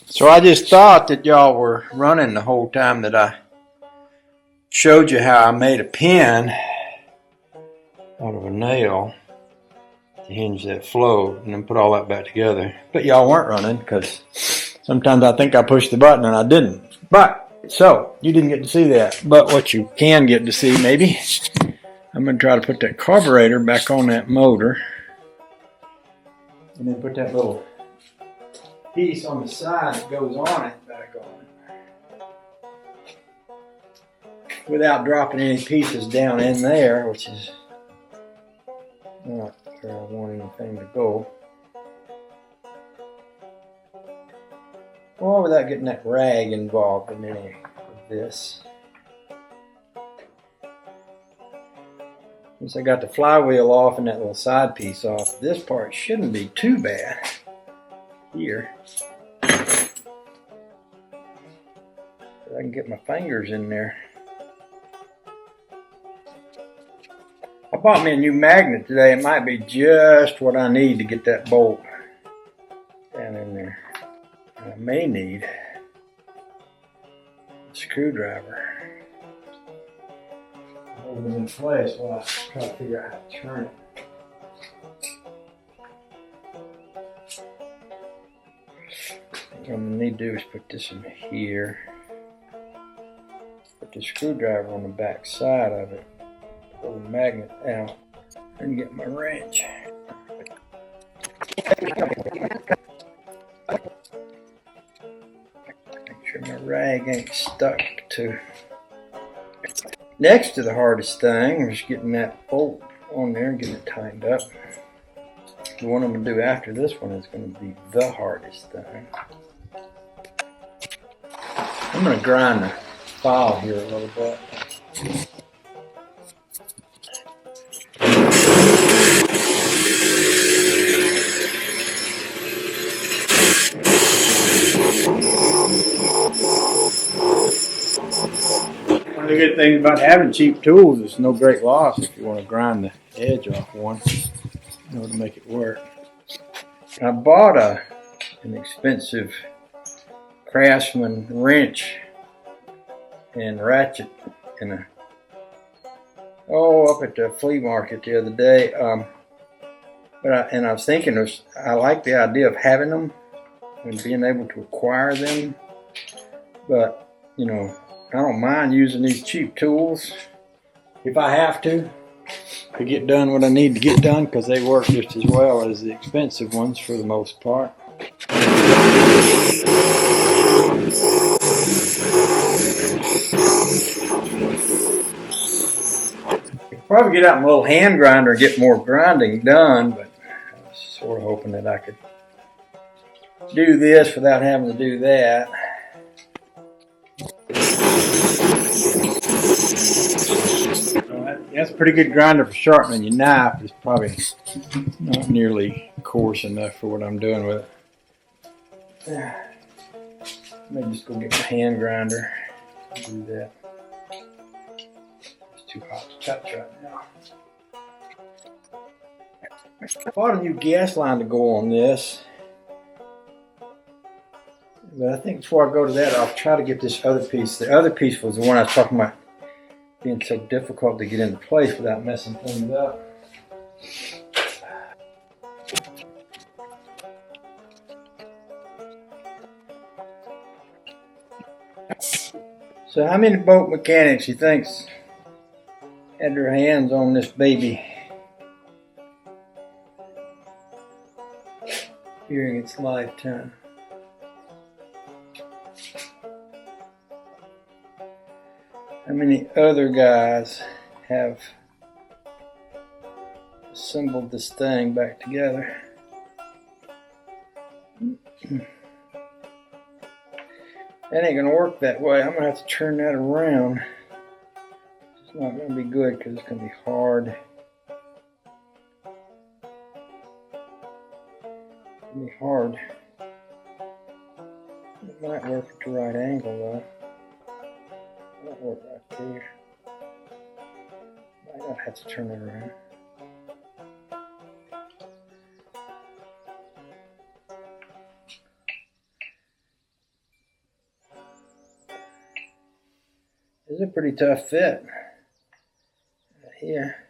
So I just thought that y'all were running the whole time that I showed you how I made a pin out of a nail to hinge that float and then put all that back together. But y'all weren't running because sometimes I think I pushed the button and I didn't. But, so, you didn't get to see that. But what you can get to see maybe, I'm going to try to put that carburetor back on that motor. And then put that little piece on the side that goes on it back on it. Without dropping any pieces down in there, which is not where I want anything to go. Or without getting that rag involved in any of this. Since I got the flywheel off and that little side piece off, this part shouldn't be too bad here. I can get my fingers in there. I bought me a new magnet today. It might be just what I need to get that bolt down in there. I may need a screwdriver. Hold it in place while I try to figure out how to turn it. What I'm going to need to do is put this in here. Put the screwdriver on the back side of it. Pull the magnet out and get my wrench. Make sure my rag ain't stuck to. Next to the hardest thing is getting that bolt on there and getting it tightened up. The one I'm going to do after this one is going to be the hardest thing. I'm going to grind the file here a little bit. One of the good things about having cheap tools is no great loss if you want to grind the edge off one in order to make it work. I bought an expensive Craftsman wrench and ratchet in up at the flea market the other day. I was thinking, I like the idea of having them and being able to acquire them, but you know, I don't mind using these cheap tools if I have to get done what I need to get done, because they work just as well as the expensive ones for the most part. I could probably get out my little hand grinder and get more grinding done, but I was sort of hoping that I could do this without having to do that. That's a pretty good grinder for sharpening your knife. It's probably not nearly coarse enough for what I'm doing with it. Maybe just go get my hand grinder and do that. It's too hot to touch right now. I bought a new gas line to go on this. But I think before I go to that, I'll try to get this other piece. The other piece was the one I was talking about being so difficult to get into place without messing things up. So how many boat mechanics you think's had their hands on this baby during its lifetime? How many other guys have assembled this thing back together? That ain't gonna work that way. I'm gonna have to turn that around. It's not gonna be good because it's gonna be hard. It's gonna be hard. It might work at the right angle though. It might work right there. Might not have to turn it around. This is a pretty tough fit right here.